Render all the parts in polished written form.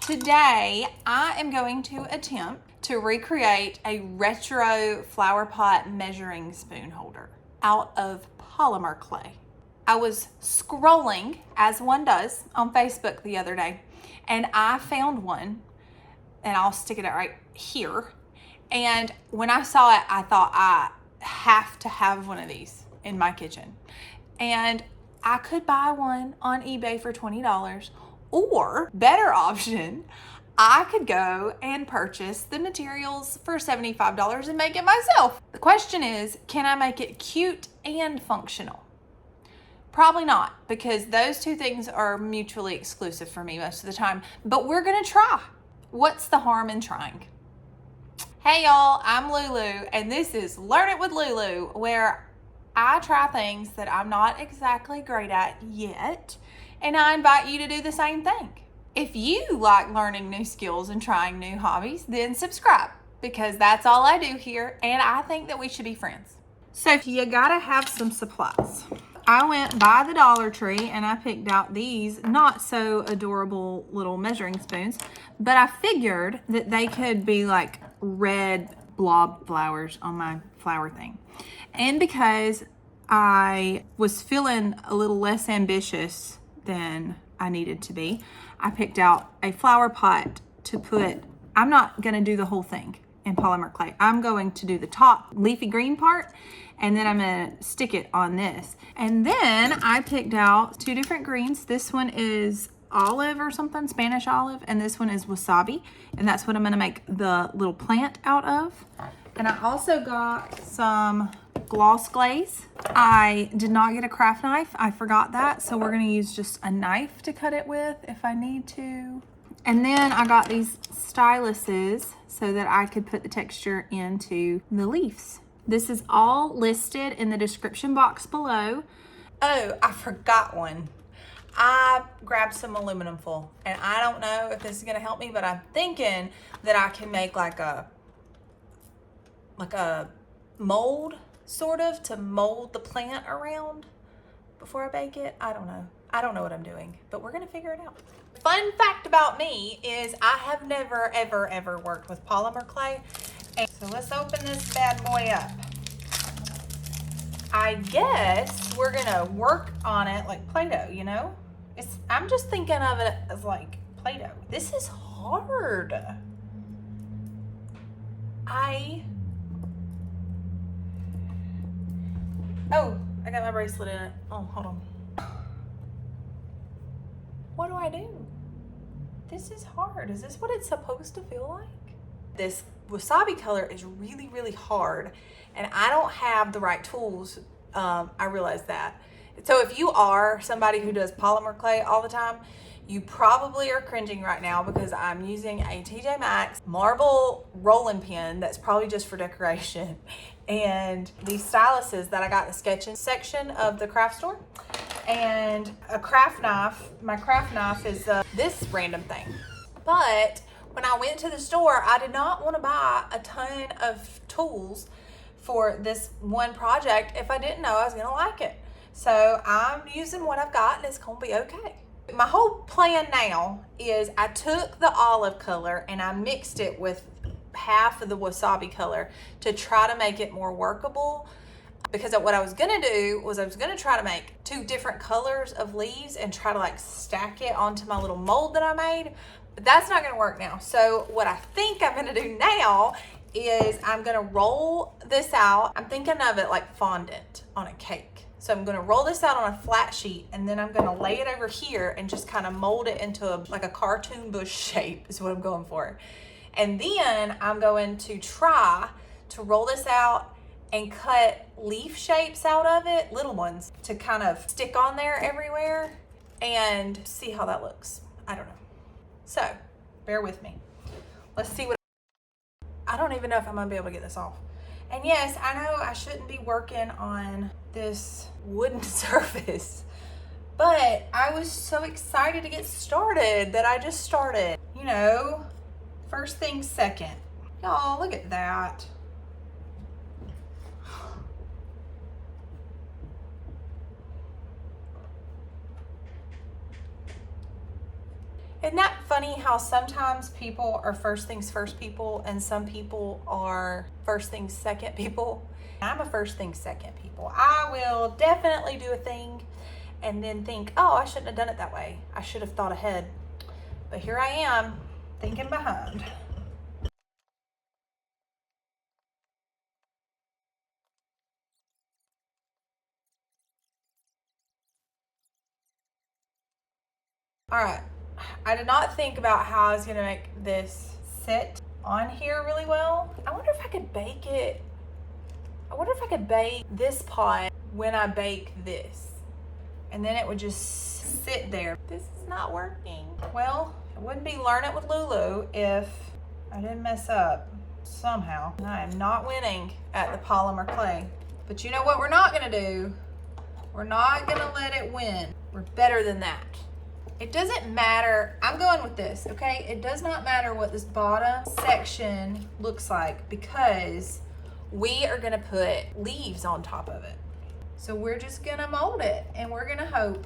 Today, I am going to attempt to recreate a retro flower pot measuring spoon holder out of polymer clay. I was scrolling, as one does, on Facebook the other day, and I found one, and I'll stick it right here. And when I saw it, I thought I have to have one of these in my kitchen. And I could buy one on eBay for $20, or better option, I could go and purchase the materials for $75 and make it myself. The question is, can I make it cute and functional? Probably not, because those two things are mutually exclusive for me most of the time, but we're gonna try. What's the harm in trying? Hey y'all, I'm Lulu, and this is Learn It with Lulu, where I try things that I'm not exactly great at yet, and I invite you to do the same thing. If you like learning new skills and trying new hobbies, then subscribe, because that's all I do here, and I think that we should be friends. So you gotta have some supplies. I went by the Dollar Tree and I picked out these not so adorable little measuring spoons, but I figured that they could be like red blob flowers on my flower thing. And because I was feeling a little less ambitious than I needed to be, I picked out a flower pot to put. I'm not gonna do the whole thing in polymer clay. I'm going to do the top leafy green part, and then I'm gonna stick it on this. And then I picked out two different greens. This one is olive or something, Spanish olive, and this one is wasabi, and that's what I'm gonna make the little plant out of. And I also got some gloss glaze. I did not get a craft knife, I forgot that, so we're gonna use just a knife to cut it with if I need to. And then I got these styluses so that I could put the texture into the leaves. This is all listed in the description box below. Oh, I forgot one. I grabbed some aluminum foil, and I don't know if this is gonna help me, but I'm thinking that I can make like a mold, sort of, to mold the plant around before I bake it. I don't know. I don't know what I'm doing, but we're gonna figure it out. Fun fact about me is I have never, ever worked with polymer clay. And so let's open this bad boy up. I guess we're gonna work on it like Play-Doh, you know? I'm just thinking of it as like Play-Doh. This is hard. Oh, I got my bracelet in it. Oh, hold on. What do I do? This is hard. Is this what it's supposed to feel like? This wasabi color is really, really hard, and I don't have the right tools. I realize that. So if you are somebody who does polymer clay all the time, you probably are cringing right now because I'm using a TJ Maxx marble rolling pin that's probably just for decoration, and these styluses that I got in the sketching section of the craft store, and a craft knife. My craft knife is this random thing. But when I went to the store, I did not want to buy a ton of tools for this one project if I didn't know I was gonna like it. So I'm using what I've got, and it's gonna be okay. My whole plan now is I took the olive color and I mixed it with half of the wasabi color to try to make it more workable. Because what I was gonna do was I was gonna try to make two different colors of leaves and try to like stack it onto my little mold that I made, but that's not gonna work now. So what I think I'm gonna do now is I'm gonna roll this out. I'm thinking of it like fondant on a cake. So I'm gonna roll this out on a flat sheet, and then I'm gonna lay it over here and just kind of mold it into like a cartoon bush shape is what I'm going for. And then I'm going to try to roll this out and cut leaf shapes out of it, little ones, to kind of stick on there everywhere and see how that looks. I don't know. So bear with me. Let's see what. I don't even know if I'm gonna be able to get this off. And yes, I know I shouldn't be working on this wooden surface, but I was so excited to get started that I just started. You know, first thing second. Y'all, look at that. Isn't that funny how sometimes people are first things first people and some people are first things second people? I'm a first things second people. I will definitely do a thing and then think, oh, I shouldn't have done it that way. I should have thought ahead. But here I am thinking behind. All right, I did not think about how I was gonna make this sit on here really well. I wonder if I could bake it. I wonder if I could bake this pot when I bake this. And then it would just sit there. This is not working. Well, it wouldn't be Learn It with Lulu if I didn't mess up somehow. I am not winning at the polymer clay. But you know what we're not gonna do? We're not gonna let it win. We're better than that. It doesn't matter. I'm going with this, okay? It does not matter what this bottom section looks like because we are gonna put leaves on top of it. So we're just gonna mold it and we're gonna hope.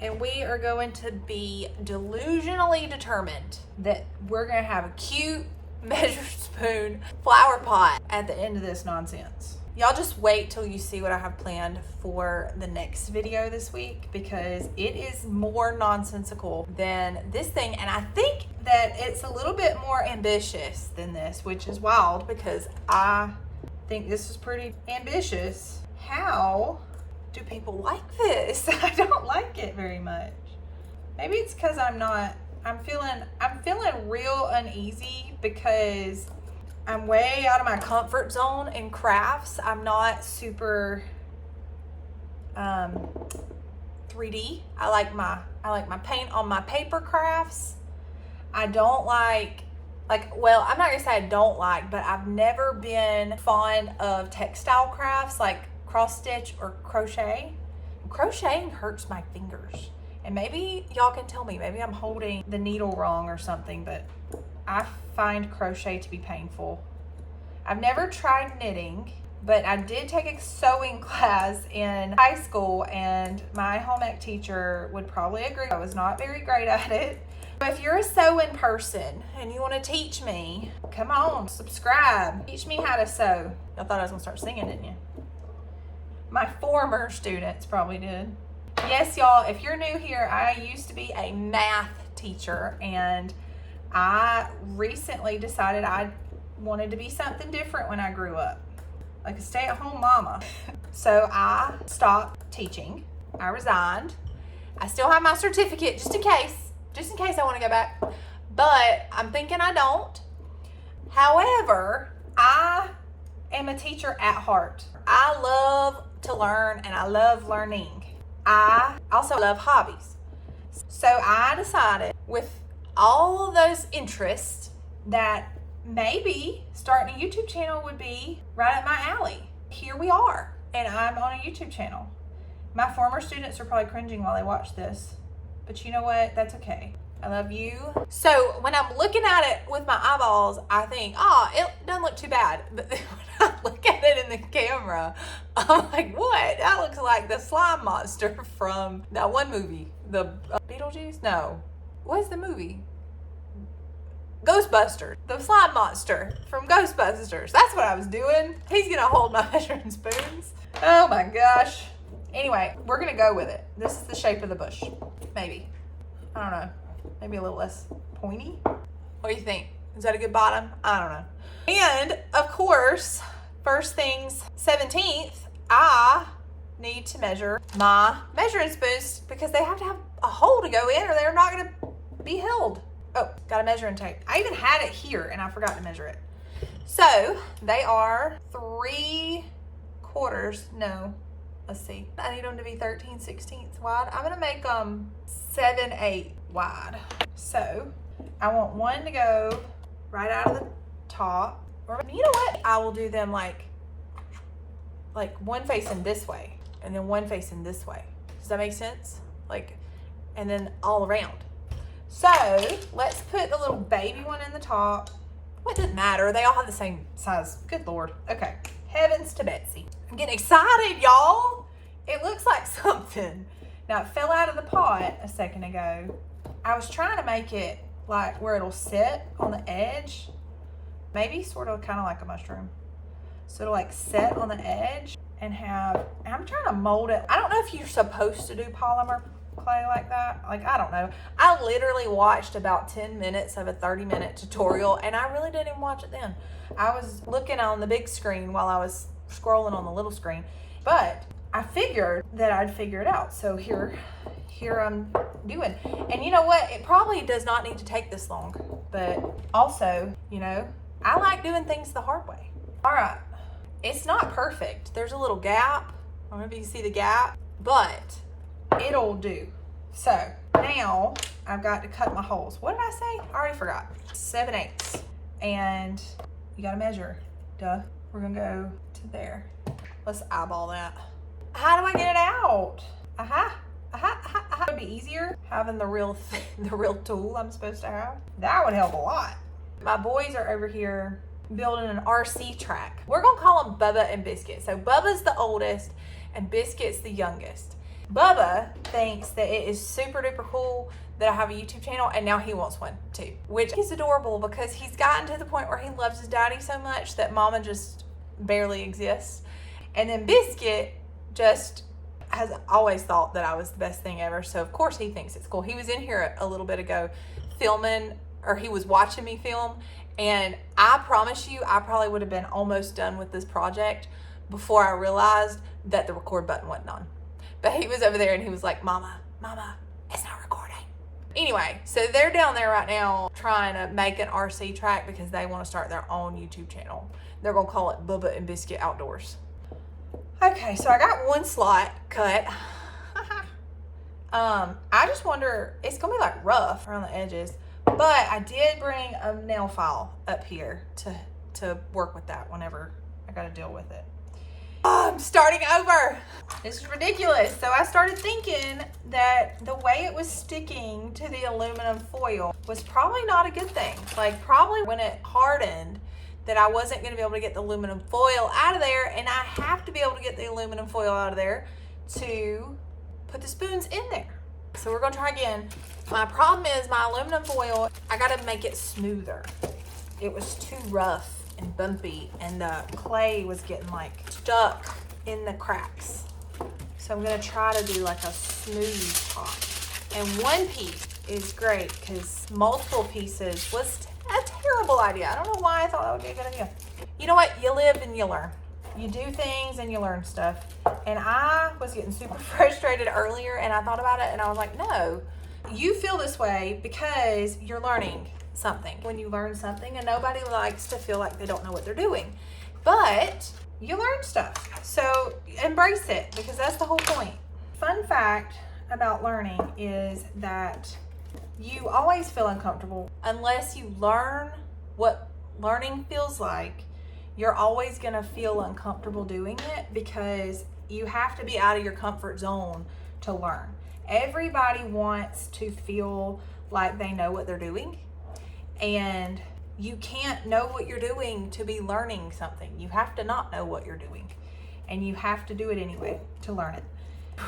And we are going to be delusionally determined that we're gonna have a cute measured spoon flower pot at the end of this nonsense. Y'all just wait till you see what I have planned for the next video this week because it is more nonsensical than this thing. And I think that it's a little bit more ambitious than this, which is wild because I think this is pretty ambitious. How do people like this? I don't like it very much. Maybe it's because I'm feeling real uneasy because I'm way out of my comfort zone in crafts. I'm not super 3D. I like my paint on my paper crafts. I don't well, I'm not gonna say I don't like, but I've never been fond of textile crafts like cross stitch or crochet. Crocheting hurts my fingers. And maybe y'all can tell me, maybe I'm holding the needle wrong or something, but I find crochet to be painful. I've never tried knitting, but I did take a sewing class in high school and my home ec teacher would probably agree. I was not very great at it. But if you're a sewing person and you want to teach me, come on, subscribe. Teach me how to sew. Y'all thought I was gonna start singing, didn't you? My former students probably did. Yes, y'all, if you're new here, I used to be a math teacher and I recently decided I wanted to be something different when I grew up, like a stay-at-home mama. So I stopped teaching. I resigned. I still have my certificate just in case I want to go back, but I'm thinking I don't. However, I am a teacher at heart. I love to learn and I love learning. I also love hobbies. So I decided with all of those interests that maybe starting a YouTube channel would be right up my alley. Here we are, and I'm on a YouTube channel. My former students are probably cringing while they watch this, but you know what? That's okay. I love you. So when I'm looking at it with my eyeballs, I think, oh, it doesn't look too bad. But then when I look at it in the camera, I'm like, what? That looks like the slime monster from that one movie. The Beetlejuice? No. What is the movie? Ghostbusters. The slime monster from Ghostbusters. That's what I was doing. He's gonna hold my measuring spoons. Oh my gosh. Anyway, we're gonna go with it. This is the shape of the bush. Maybe. I don't know. Maybe a little less pointy. What do you think? Is that a good bottom? I don't know. And of course, first things 17th, I need to measure my measuring spoons because they have to have a hole to go in or they're not gonna be held. Oh, got a measuring tape. I even had it here and I forgot to measure it. So they are 3/4. No, let's see. I need them to be 13/16 wide. I'm gonna make them 7/8 wide. So I want one to go right out of the top. Or you know what? I will do them like one facing this way and then one facing this way. Does that make sense? And then all around. So let's put the little baby one in the top. What doesn't matter? They all have the same size. Good Lord. Okay. Heavens to Betsy. I'm getting excited, y'all. It looks like something. Now, it fell out of the pot a second ago. I was trying to make it like where it'll sit on the edge. Maybe sort of kind of like a mushroom. So it'll like set on the edge and I'm trying to mold it. I don't know if you're supposed to do polymer clay like that. Like, I don't know. I literally watched about 10 minutes of a 30-minute tutorial, and I really didn't even watch it then. I was looking on the big screen while I was scrolling on the little screen, but I figured that I'd figure it out. So here I'm doing. And you know what? It probably does not need to take this long, but also, you know, I like doing things the hard way. All right. It's not perfect. There's a little gap. I don't know if you can see the gap, but it'll do. So now I've got to cut my holes. What did I say? I already forgot. 7/8. And you got to measure. Duh. We're going to go to there. Let's eyeball that. How do I get it out? It would be easier having the real tool I'm supposed to have. That would help a lot. My boys are over here building an RC track. We're gonna call them Bubba and Biscuit. So Bubba's the oldest and Biscuit's the youngest. Bubba thinks that it is super duper cool that I have a YouTube channel, and now he wants one too, which is adorable because he's gotten to the point where he loves his daddy so much that mama just barely exists. And then Biscuit just has always thought that I was the best thing ever. So of course he thinks it's cool. He was in here a little bit ago filming, or he was watching me film. And I promise you, I probably would have been almost done with this project before I realized that the record button wasn't on. But he was over there and he was like, Mama, it's not recording. Anyway, so they're down there right now trying to make an RC track because they want to start their own YouTube channel. They're going to call it Bubba and Biscuit Outdoors. Okay, so I got one slot cut. I just wonder, it's going to be like rough around the edges. But I did bring a nail file up here to work with that whenever I got to deal with it. Oh, I'm starting over. This is ridiculous. So I started thinking that the way it was sticking to the aluminum foil was probably not a good thing. Like, probably when it hardened, that I wasn't going to be able to get the aluminum foil out of there, and I have to be able to get the aluminum foil out of there to put the spoons in there. So we're going to try again. My problem is my aluminum foil, I got to make it smoother. It was too rough and bumpy, and the clay was getting like stuck in the cracks. So I'm going to try to do like a smooth top. And one piece is great because multiple pieces was a terrible idea. I don't know why I thought that would be a good idea. You know what? You live and you learn. You do things and you learn stuff. And I was getting super frustrated earlier, and I thought about it and I was like, no, you feel this way because you're learning something. When you learn something, and nobody likes to feel like they don't know what they're doing, but you learn stuff. So embrace it, because that's the whole point. Fun fact about learning is that you always feel uncomfortable unless you learn what learning feels like. You're always going to feel uncomfortable doing it because you have to be out of your comfort zone to learn. Everybody wants to feel like they know what they're doing, and you can't know what you're doing to be learning something. You have to not know what you're doing, and you have to do it anyway to learn it.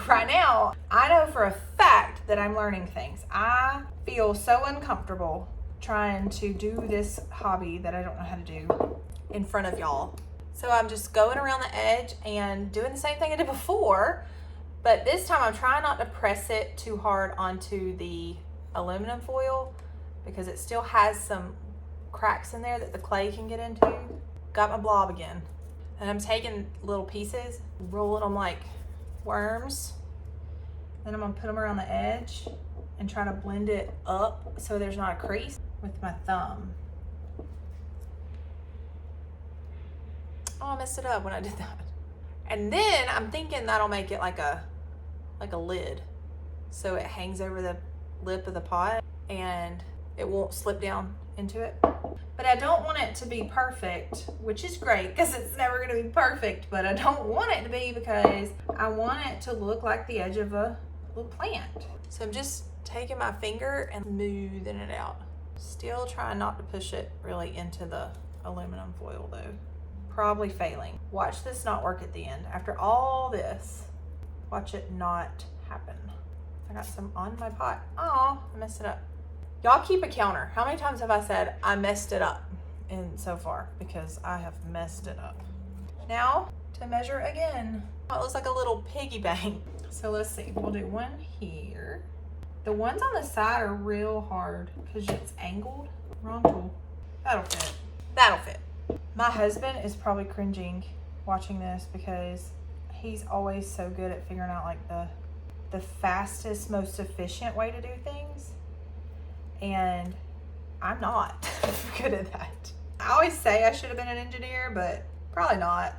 Right now, I know for a fact that I'm learning things. I feel so uncomfortable trying to do this hobby that I don't know how to do in front of y'all. So I'm just going around the edge and doing the same thing I did before, but this time I'm trying not to press it too hard onto the aluminum foil because it still has some cracks in there that the clay can get into. Got my blob again. And I'm taking little pieces, rolling them like worms. Then I'm gonna put them around the edge and try to blend it up so there's not a crease with my thumb. Oh, I messed it up when I did that. And then I'm thinking that'll make it like a lid. So it hangs over the lip of the pot and it won't slip down into it. But I don't want it to be perfect, which is great because it's never gonna be perfect, but I don't want it to be because I want it to look like the edge of a little plant. So I'm just taking my finger and smoothing it out. Still trying not to push it really into the aluminum foil though. Probably failing. Watch this not work at the end. After all this, watch it not happen. I got some on my pot. Oh, I messed it up. Y'all keep a counter. How many times have I said I messed it up in so far? Because I have messed it up. Now to measure again. Oh, it looks like a little piggy bank. So let's see, we'll do one here. The ones on the side are real hard because it's angled. Wrong tool. That'll fit. That'll fit. My husband is probably cringing watching this because he's always so good at figuring out like the fastest, most efficient way to do things. And I'm not good at that. I always say I should have been an engineer, but probably not.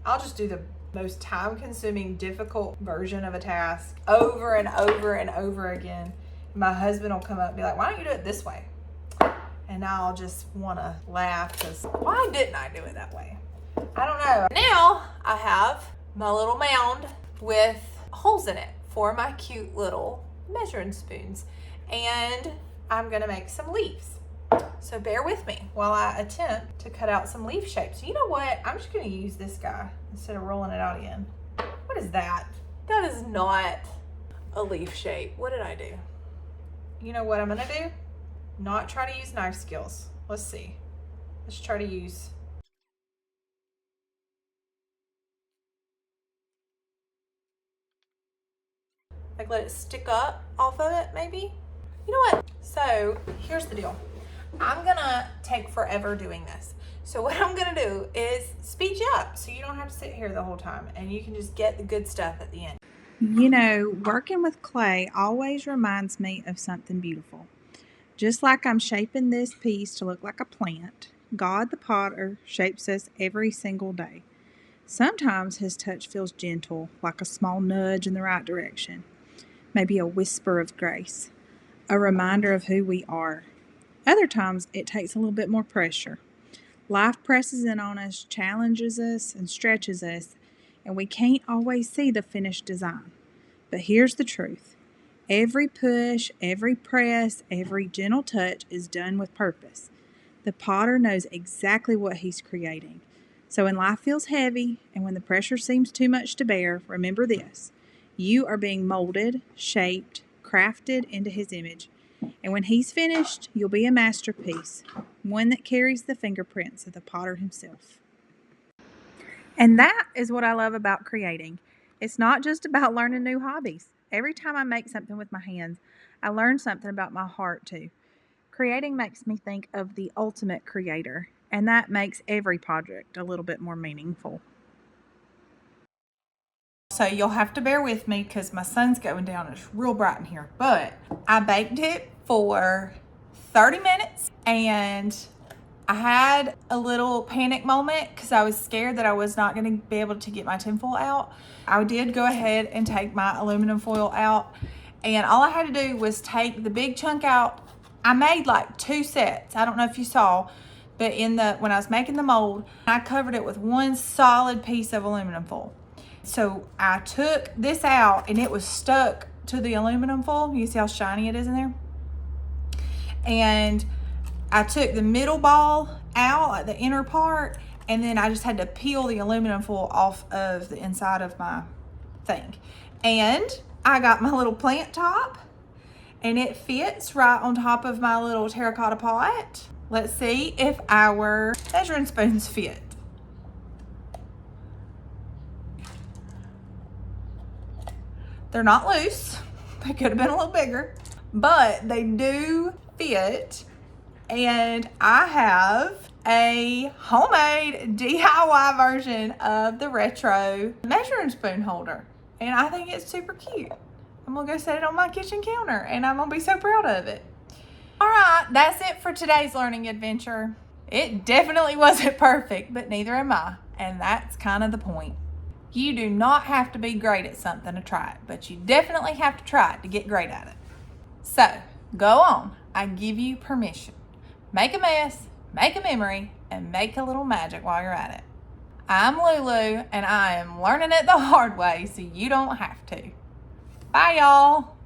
I'll just do the most time-consuming, difficult version of a task over and over and over again. My husband will come up and be like, why don't you do it this way? And I'll just want to laugh because why didn't I do it that way? I don't know. Now I have my little mound with holes in it for my cute little measuring spoons. And I'm gonna make some leaves. So bear with me while I attempt to cut out some leaf shapes. You know what? I'm just gonna use this guy instead of rolling it out again. What is that? That is not a leaf shape. What did I do? You know what I'm gonna do? Not try to use knife skills. Let's see. Let's try to use. Like let it stick up off of it maybe? You know what? So here's the deal. I'm gonna take forever doing this. So what I'm gonna do is speed you up so you don't have to sit here the whole time and you can just get the good stuff at the end. You know, working with clay always reminds me of something beautiful. Just like I'm shaping this piece to look like a plant, God the potter shapes us every single day. Sometimes his touch feels gentle, like a small nudge in the right direction, maybe a whisper of grace, a reminder of who we are. Other times it takes a little bit more pressure. Life presses in on us, challenges us, and stretches us, and we can't always see the finished design. But here's the truth. Every push, every press, every gentle touch is done with purpose. The potter knows exactly what he's creating. So when life feels heavy and when the pressure seems too much to bear, remember this. You are being molded, shaped, crafted into his image. And when he's finished, you'll be a masterpiece, one that carries the fingerprints of the potter himself. And that is what I love about creating. It's not just about learning new hobbies. Every time I make something with my hands, I learn something about my heart too. Creating makes me think of the ultimate creator, and that makes every project a little bit more meaningful. So you'll have to bear with me because my sun's going down. It's real bright in here. But I baked it for 30 minutes and I had a little panic moment because I was scared that I was not going to be able to get my tinfoil out. I did go ahead and take my aluminum foil out, and all I had to do was take the big chunk out. I made like 2 sets. I don't know if you saw, but when I was making the mold, I covered it with one solid piece of aluminum foil. So I took this out and it was stuck to the aluminum foil. You see how shiny it is in there? And I took the middle ball out, like the inner part, and then I just had to peel the aluminum foil off of the inside of my thing. And I got my little plant top and it fits right on top of my little terracotta pot. Let's see if our measuring spoons fit. They're not loose. They could have been a little bigger, but they do fit. And I have a homemade DIY version of the retro measuring spoon holder. And I think it's super cute. I'm gonna go set it on my kitchen counter and I'm gonna be so proud of it. All right, that's it for today's learning adventure. It definitely wasn't perfect, but neither am I. And that's kind of the point. You do not have to be great at something to try it, but you definitely have to try it to get great at it. So, go on. I give you permission. Make a mess, make a memory, and make a little magic while you're at it. I'm Lulu, and I am learning it the hard way so you don't have to. Bye, y'all.